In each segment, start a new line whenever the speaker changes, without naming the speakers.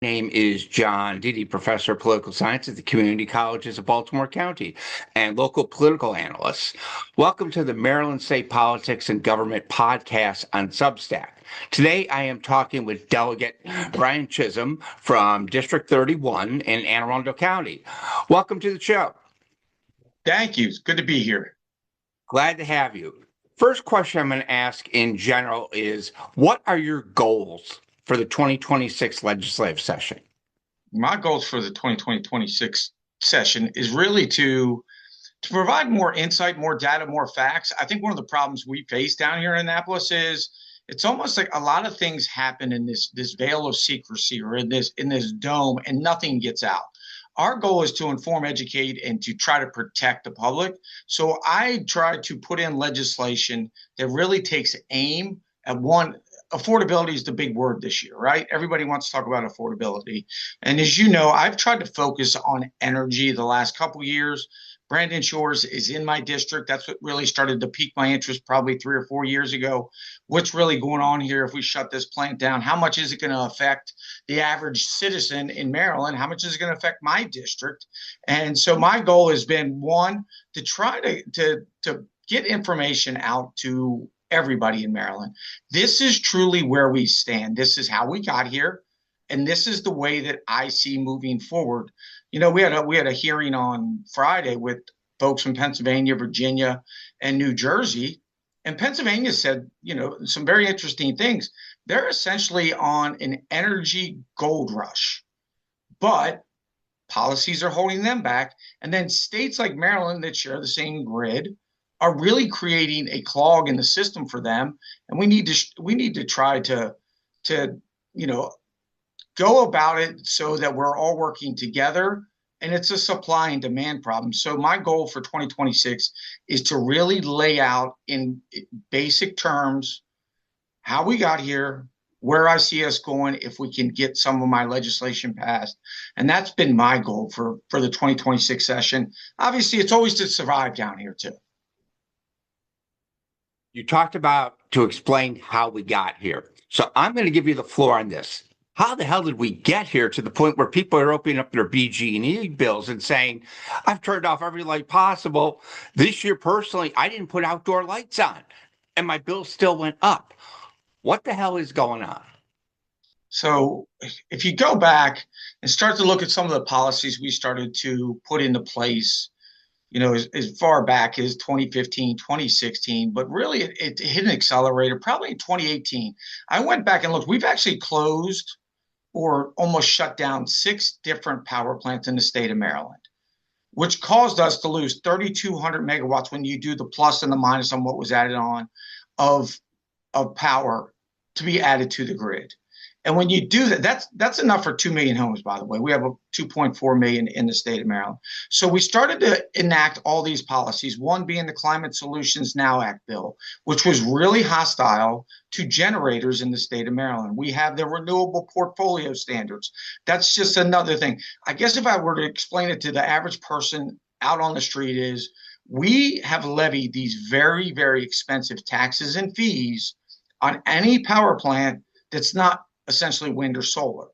Name is John Didi, professor of political science at the community colleges of Baltimore County and local political analyst. Welcome to the Maryland State Politics and Government podcast on Substack. Today, I am talking with Delegate Brian Chisholm from District 31 in Anne Arundel County. Welcome to the show.
Thank you. It's good to be here.
Glad to have you. First question I'm going to ask in general is, what are your goals for the 2026 legislative session?
My goals for the 2026 session is really to provide more insight, more data, more facts. I think one of the problems we face down here in Annapolis is it's almost like a lot of things happen in this veil of secrecy or in this dome, and nothing gets out. Our goal is to inform, educate, and to try to protect the public. So I try to put in legislation that really takes aim at one. Affordability is the big word this year, right? Everybody wants to talk about affordability. And as you know, I've tried to focus on energy the last couple of years. Brandon Shores is in my district. That's what really started to pique my interest probably 3 or 4 years ago. What's really going on here if we shut this plant down? How much is it going to affect the average citizen in Maryland? How much is it going to affect my district? And so my goal has been, one, to try to get information out to everybody in Maryland. This is truly where we stand. This is how we got here. And this is the way that I see moving forward. You know, we had a hearing on Friday with folks from Pennsylvania, Virginia, and New Jersey. And Pennsylvania said, you know, some very interesting things. They're essentially on an energy gold rush, but policies are holding them back. And then states like Maryland that share the same grid are really creating a clog in the system for them. And we need to try to go about it so that we're all working together, and it's a supply and demand problem. So my goal for 2026 is to really lay out in basic terms how we got here, where I see us going, if we can get some of my legislation passed. And that's been my goal for the 2026 session. Obviously, it's always to survive down here too.
You talked about to explain how we got here. So I'm going to give you the floor on this. How the hell did we get here to the point where people are opening up their BG&E bills and saying, I've turned off every light possible. This year, personally, I didn't put outdoor lights on, and my bill still went up. What the hell is going on?
So if you go back and start to look at some of the policies we started to put into place, you know, as far back as 2015, 2016, but really it hit an accelerator probably in 2018. I went back and looked. We've actually closed or almost shut down 6 different power plants in the state of Maryland, which caused us to lose 3,200 megawatts when you do the plus and the minus on what was added on of power to be added to the grid. And when you do that, that's enough for 2 million homes, by the way. We have a 2.4 million in the state of Maryland. So we started to enact all these policies, one being the Climate Solutions Now Act bill, which was really hostile to generators in the state of Maryland. We have the renewable portfolio standards. That's just another thing. I guess if I were to explain it to the average person out on the street is, we have levied these very, very expensive taxes and fees on any power plant that's not essentially wind or solar.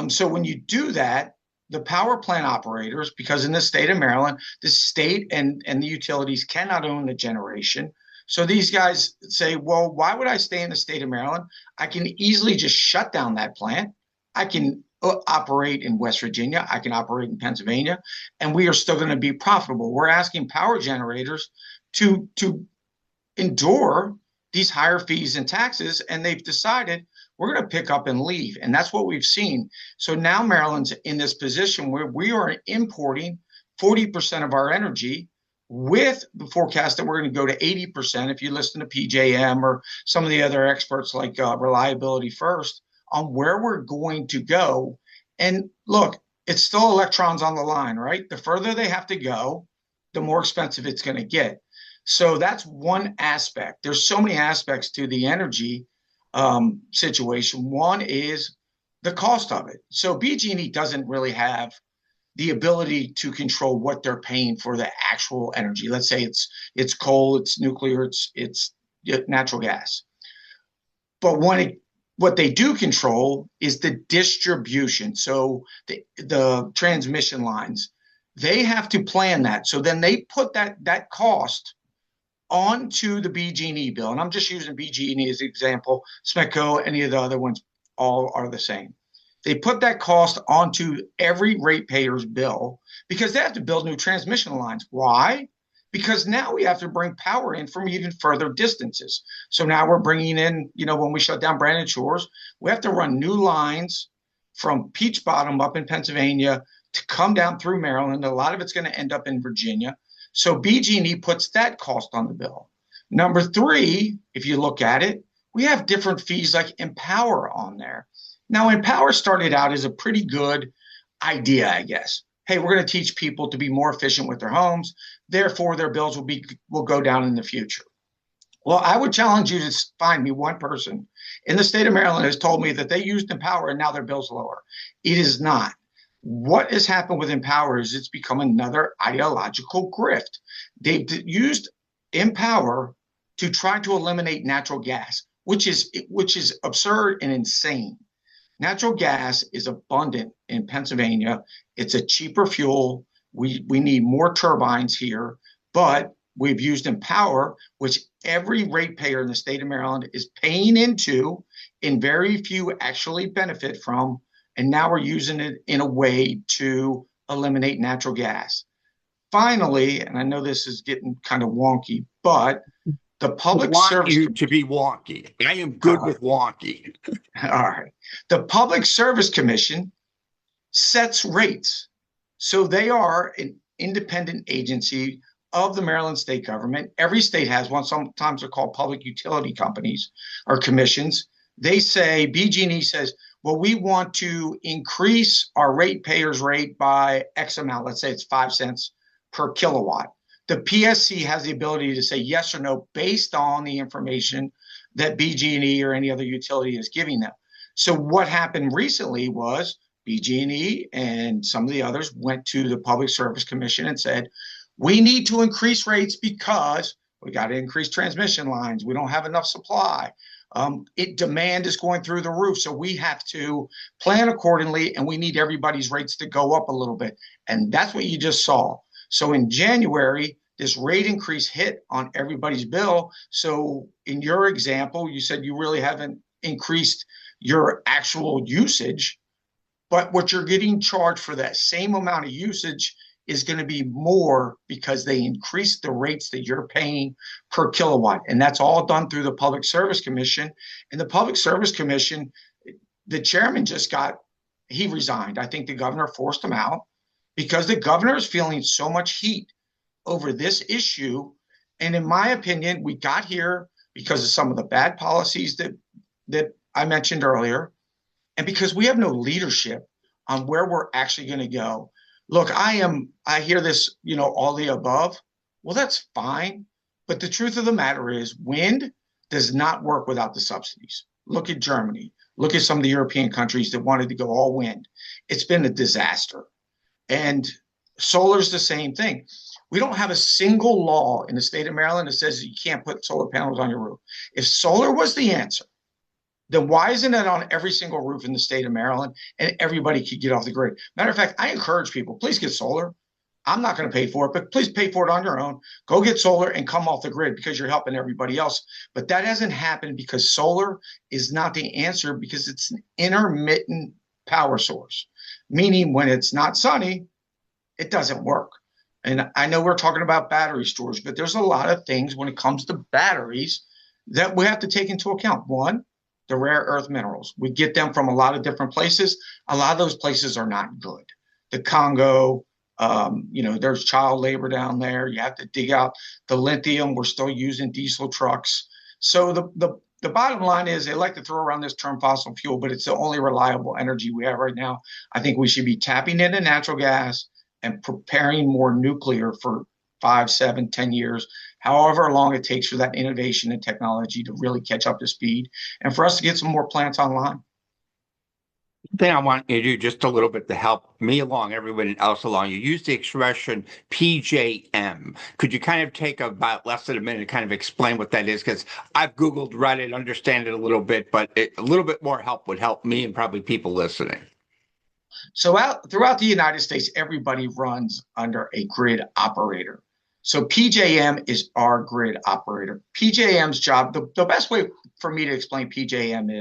So when you do that, the power plant operators, because in the state of Maryland, the state and the utilities cannot own the generation. So these guys say, well, why would I stay in the state of Maryland? I can easily just shut down that plant. I can operate in West Virginia. I can operate in Pennsylvania, and we are still going to be profitable. We're asking power generators to endure these higher fees and taxes, and they've decided we're going to pick up and leave. And that's what we've seen. So now Maryland's in this position where we are importing 40% of our energy, with the forecast that we're going to go to 80% if you listen to PJM or some of the other experts like Reliability First on where we're going to go. And look, it's still electrons on the line, right? The further they have to go, the more expensive it's going to get. So that's one aspect. There's so many aspects to the energy situation. One is the cost of it. So BG&E doesn't really have the ability to control what they're paying for the actual energy. Let's say it's coal, it's nuclear, it's natural gas. But when What they do control is the distribution. So the transmission lines, they have to plan that. So then they put that cost onto the BG&E bill. And I'm just using BG&E as an example. SMECO, any of the other ones, all are the same. They put that cost onto every ratepayer's bill because they have to build new transmission lines. Why? Because now we have to bring power in from even further distances. So now we're bringing in, when we shut down Brandon Shores, we have to run new lines from Peach Bottom up in Pennsylvania to come down through Maryland. A lot of it's going to end up in Virginia. So BG&E puts that cost on the bill. Number three, if you look at it, we have different fees like Empower on there. Now, Empower started out as a pretty good idea, I guess. Hey, we're going to teach people to be more efficient with their homes. Therefore, their bills will go down in the future. Well, I would challenge you to find me one person in the state of Maryland who has told me that they used Empower and now their bill's lower. It is not. What has happened with Empower is it's become another ideological grift. They've used Empower to try to eliminate natural gas, which is absurd and insane. Natural gas is abundant in Pennsylvania. It's a cheaper fuel. We need more turbines here, but we've used Empower, which every ratepayer in the state of Maryland is paying into, and very few actually benefit from. And now we're using it in a way to eliminate natural gas. Finally, and I know this is getting kind of wonky, but the Public Service
to be wonky. I am good with wonky.
All right. The Public Service Commission sets rates. So they are an independent agency of the Maryland state government. Every state has one. Sometimes they're called public utility companies or commissions. They say, BG&E says, well, we want to increase our ratepayers rate by X amount. Let's say it's 5 cents per kilowatt. The PSC has the ability to say yes or no based on the information that BG&E or any other utility is giving them. So what happened recently was BG&E and some of the others went to the Public Service Commission and said, we need to increase rates because we got to increase transmission lines. We don't have enough supply. Demand is going through the roof. So we have to plan accordingly, and we need everybody's rates to go up a little bit. And that's what you just saw. So in January, this rate increase hit on everybody's bill. So in your example, you said you really haven't increased your actual usage, but what you're getting charged for that same amount of usage is going to be more because they increased the rates that you're paying per kilowatt. And that's all done through the Public Service Commission. And the Public Service Commission, the chairman he resigned. I think the governor forced him out because the governor is feeling so much heat over this issue. And in my opinion, we got here because of some of the bad policies that I mentioned earlier, and because we have no leadership on where we're actually going to go. Look, I hear this, all the above. Well, that's fine. But the truth of the matter is wind does not work without the subsidies. Look at Germany. Look at some of the European countries that wanted to go all wind. It's been a disaster. And solar is the same thing. We don't have a single law in the state of Maryland that says you can't put solar panels on your roof. If solar was the answer, then why isn't it on every single roof in the state of Maryland and everybody could get off the grid? Matter of fact, I encourage people, please get solar. I'm not going to pay for it, but please pay for it on your own. Go get solar and come off the grid because you're helping everybody else. But that hasn't happened because solar is not the answer because it's an intermittent power source, meaning when it's not sunny, it doesn't work. And I know we're talking about battery storage, but there's a lot of things when it comes to batteries that we have to take into account. One, the rare earth minerals. We get them from a lot of different places. A lot of those places are not good. The Congo, there's child labor down there. You have to dig out the lithium. We're still using diesel trucks. So the bottom line is they like to throw around this term fossil fuel, but it's the only reliable energy we have right now. I think we should be tapping into natural gas and preparing more nuclear for 5, 7, 10 years, however long it takes for that innovation and technology to really catch up to speed and for us to get some more plants online.
Thing I want you to do just a little bit to help me along, everyone else along. You use the expression PJM. Could you kind of take about less than a minute to kind of explain what that is? Because I've Googled, read it, understand it a little bit, but a little bit more help would help me and probably people listening.
So out throughout the United States, everybody runs under a grid operator. So PJM is our grid operator. PJM's job, the best way for me to explain PJM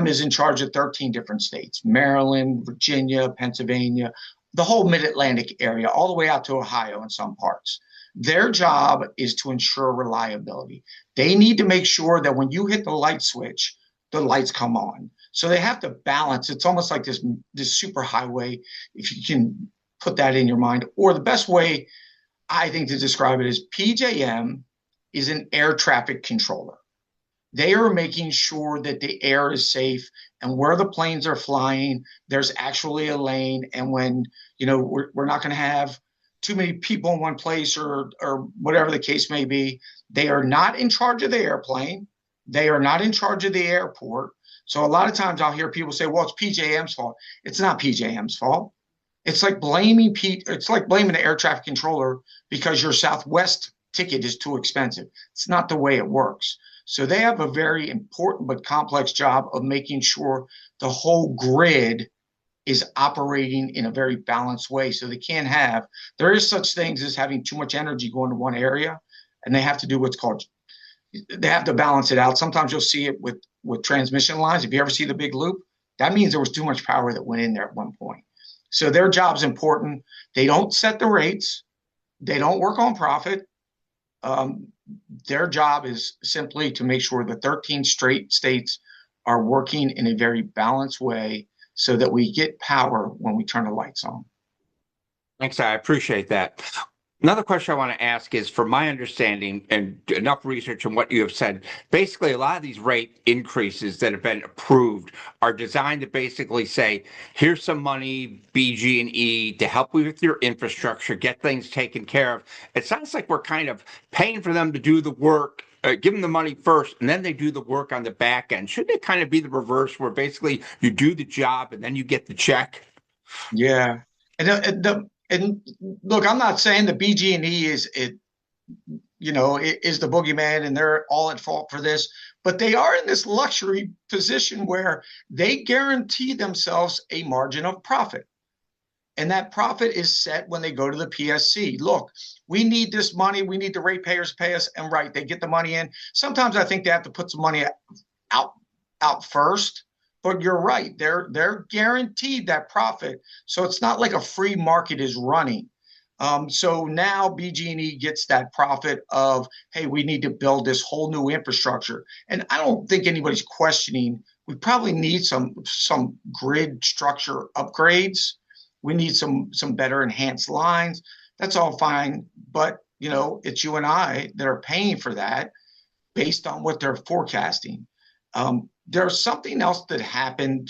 is in charge of 13 different states: Maryland, Virginia, Pennsylvania, the whole mid-Atlantic area, all the way out to Ohio in some parts. Their job is to ensure reliability. They need to make sure that when you hit the light switch, the lights come on. So they have to balance. It's almost like this super highway, if you can put that in your mind. Or the best way I think to describe it is PJM is an air traffic controller. They are making sure that the air is safe, and where the planes are flying, there's actually a lane. And when, we're not going to have too many people in one place, or whatever the case may be. They are not in charge of the airplane. They are not in charge of the airport. So a lot of times I'll hear people say, well, it's PJM's fault. It's not PJM's fault. It's like blaming the air traffic controller because your Southwest ticket is too expensive. It's not the way it works. So they have a very important but complex job of making sure the whole grid is operating in a very balanced way. So there is such things as having too much energy going to one area, and they have to do they have to balance it out. Sometimes you'll see it with transmission lines. If you ever see the big loop, that means there was too much power that went in there at one point. So their job's important. They don't set the rates. They don't work on profit. Their job is simply to make sure the 13 straight states are working in a very balanced way so that we get power when we turn the lights on.
Thanks, I appreciate that. Another question I want to ask is, from my understanding and enough research on what you have said, basically a lot of these rate increases that have been approved are designed to basically say, here's some money, BG&E, to help you with your infrastructure, get things taken care of. It sounds like we're kind of paying for them to do the work, give them the money first, and then they do the work on the back end. Shouldn't it kind of be the reverse, where basically you do the job and then you get the check?
Yeah. And look, I'm not saying the BG&E is the boogeyman and they're all at fault for this, but they are in this luxury position where they guarantee themselves a margin of profit. And that profit is set when they go to the PSC. Look, we need this money. We need the ratepayers to pay us. And right, they get the money in. Sometimes I think they have to put some money out first. But you're right. They're guaranteed that profit. So it's not like a free market is running. So now BG&E gets that profit of, hey, we need to build this whole new infrastructure. And I don't think anybody's questioning. We probably need some grid structure upgrades. We need some better enhanced lines. That's all fine. But, it's you and I that are paying for that based on what they're forecasting. There's something else that happened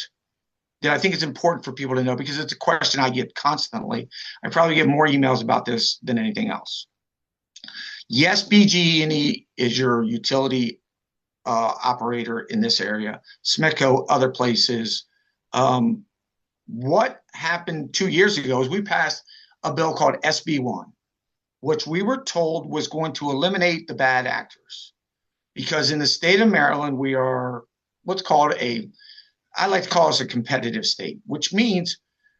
that I think is important for people to know, because it's a question I get constantly. I probably get more emails about this than anything else. Yes, BG&E is your utility operator in this area. SMETCO, other places. What happened 2 years ago is we passed a bill called SB1, which we were told was going to eliminate the bad actors. Because in the state of Maryland, we are what's called I like to call us a competitive state, which means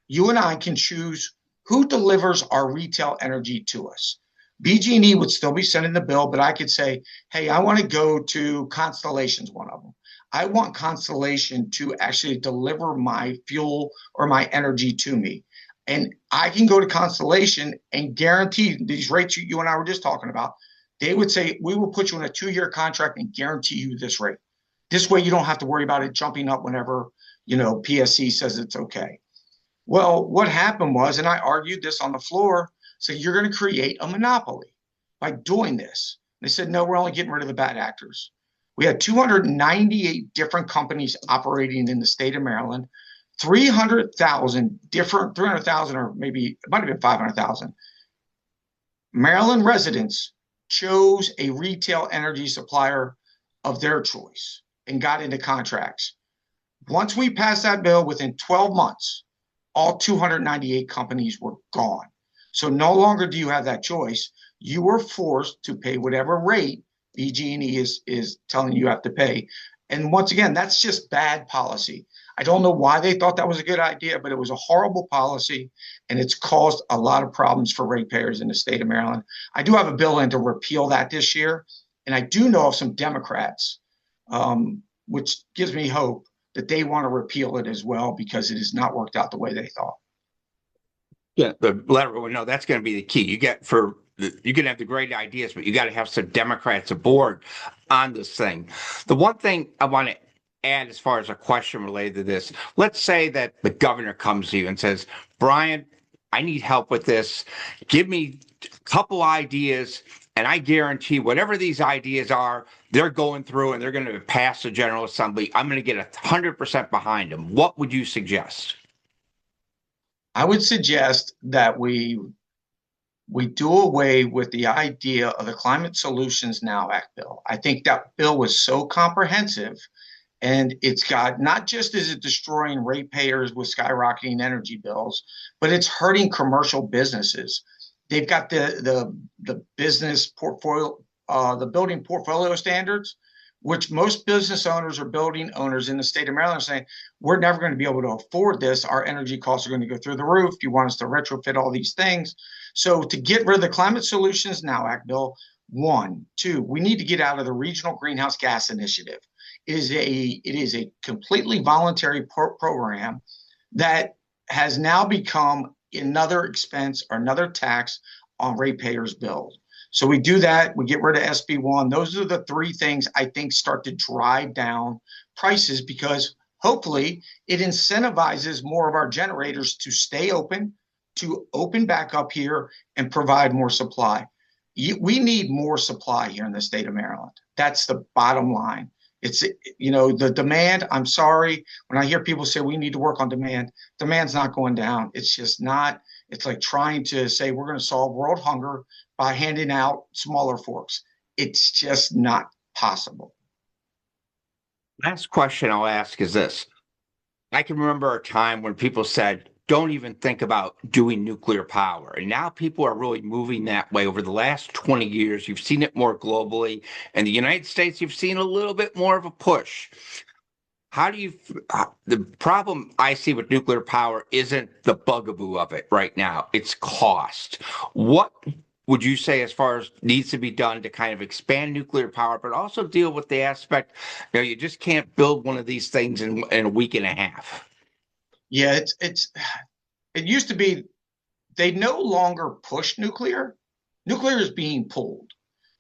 you and I can choose who delivers our retail energy to us. BG&E would still be sending the bill, but I could say, hey, I want to go to Constellation's one of them. I want Constellation to actually deliver my fuel or my energy to me. And I can go to Constellation and guarantee these rates you and I were just talking about. They would say, we will put you in a 2-year contract and guarantee you this rate. This way you don't have to worry about it jumping up whenever, PSC says it's okay. Well, what happened was, and I argued this on the floor, so you're going to create a monopoly by doing this. They said, no, we're only getting rid of the bad actors. We had 298 different companies operating in the state of Maryland, 300,000 or maybe it might have been 500,000. Maryland residents chose a retail energy supplier of their choice and got into contracts. Once we passed that bill, within 12 months, all 298 companies were gone. So no longer do you have that choice. You were forced to pay whatever rate BG&E is telling you have to pay. And once again, that's just bad policy. I don't know why they thought that was a good idea, but it was a horrible policy, and it's caused a lot of problems for ratepayers in the state of Maryland. I do have a bill in to repeal that this year, and I do know of some Democrats, which gives me hope that they want to repeal it as well because it has not worked out the way they thought.
Yeah, the letter. Well, no, that's going to be the key. You can have the great ideas, but you got to have some Democrats aboard on this thing. The one thing I want to add, as far as a question related to this, let's say that the governor comes to you and says, "Brian, I need help with this. Give me a couple ideas." And I guarantee whatever these ideas are, they're going through and they're going to pass the General Assembly. I'm going to get 100% behind them. What would you suggest?
I would suggest that we do away with the idea of the Climate Solutions Now Act bill. I think that bill was so comprehensive, and it's got, not just is it destroying ratepayers with skyrocketing energy bills, but it's hurting commercial businesses. They've got the business portfolio, the building portfolio standards, which most business owners or building owners in the state of Maryland are saying, we're never going to be able to afford this. Our energy costs are going to go through the roof. You want us to retrofit all these things. So to get rid of the Climate Solutions Now Act bill, one, two, we need to get out of the Regional Greenhouse Gas Initiative. It is a completely voluntary program that has now become another expense or another tax on ratepayers' bills. So we do that, we get rid of SB1. Those are the three things I think start to drive down prices, because hopefully it incentivizes more of our generators to stay open, to open back up here and provide more supply. We need more supply here in the state of Maryland. That's the bottom line. It's, the demand, I'm sorry, when I hear people say we need to work on demand, demand's not going down. It's just not. It's like trying to say we're going to solve world hunger by handing out smaller forks. It's just not possible.
Last question I'll ask is this. I can remember a time when people said, don't even think about doing nuclear power. And now people are really moving that way. Over the last 20 years, you've seen it more globally. In the United States, you've seen a little bit more of a push. The problem I see with nuclear power isn't the bugaboo of it right now, it's cost. What would you say as far as needs to be done to kind of expand nuclear power, but also deal with the aspect, you just can't build one of these things in a week and a half?
Yeah, it used to be they no longer push nuclear. Nuclear is being pulled.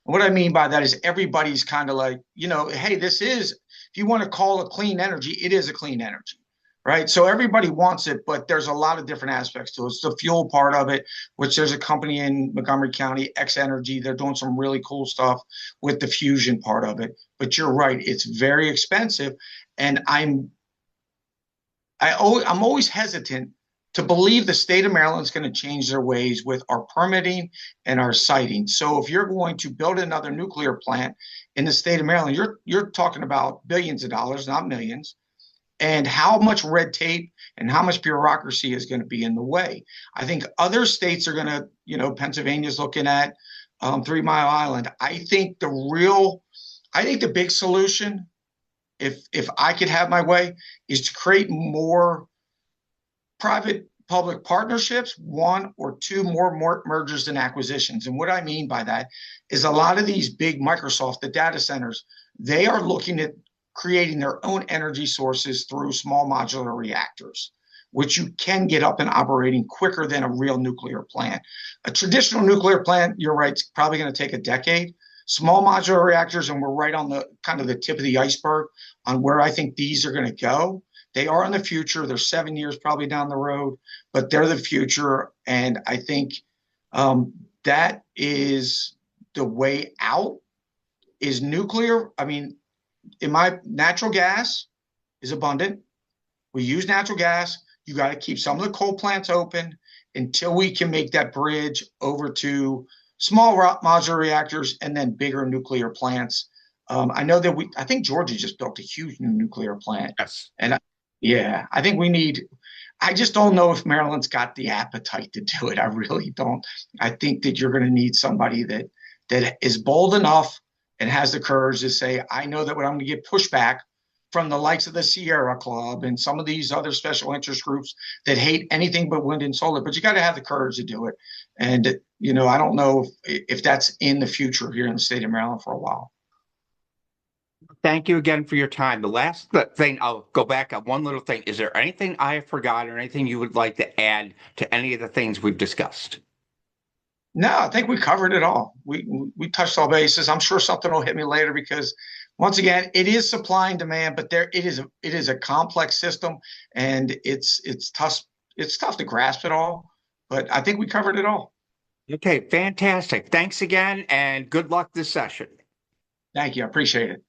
And what I mean by that is everybody's kind of like, hey, this is, if you want to call it clean energy, it is a clean energy, right? So everybody wants it, but there's a lot of different aspects to it. It's the fuel part of it, which there's a company in Montgomery County, X Energy. They're doing some really cool stuff with the fusion part of it. But you're right, it's very expensive. And I'm always hesitant to believe the state of Maryland is going to change their ways with our permitting and our siting. So if you're going to build another nuclear plant in the state of Maryland, you're talking about billions of dollars, not millions. And how much red tape and how much bureaucracy is going to be in the way. I think other states are going to, Pennsylvania's looking at 3 Mile Island. I think the big solution, if I could have my way, is to create more private public partnerships, one or two more mergers and acquisitions. And what I mean by that is a lot of these big Microsoft, the data centers, they are looking at creating their own energy sources through small modular reactors, which you can get up and operating quicker than a real nuclear plant. A traditional nuclear plant, you're right, it's probably going to take a decade. Small modular reactors, and we're right on the kind of the tip of the iceberg on where I think these are going to go. They are in the future. They're 7 years probably down the road, but they're the future. And I think that is the way out is nuclear. I mean, natural gas is abundant. We use natural gas. You got to keep some of the coal plants open until we can make that bridge over to small modular reactors and then bigger nuclear plants. I know that I think Georgia just built a huge new nuclear plant.
Yes.
And Yeah, I think we need. I just don't know if Maryland's got the appetite to do it. I really don't. I think that you're going to need somebody that is bold enough and has the courage to say, I know that when I'm going to get pushback from the likes of the Sierra Club and some of these other special interest groups that hate anything but wind and solar, but you got to have the courage to do it. And, I don't know if that's in the future here in the state of Maryland for a while.
Thank you again for your time. The last thing, I'll go back on one little thing. Is there anything I have forgotten or anything you would like to add to any of the things we've discussed?
No, I think we covered it all. We touched all bases. I'm sure something will hit me later because once again, it is supply and demand, but it is a complex system and it's tough to grasp it all. But I think we covered it all.
Okay, fantastic. Thanks again and good luck this session.
Thank you. I appreciate it.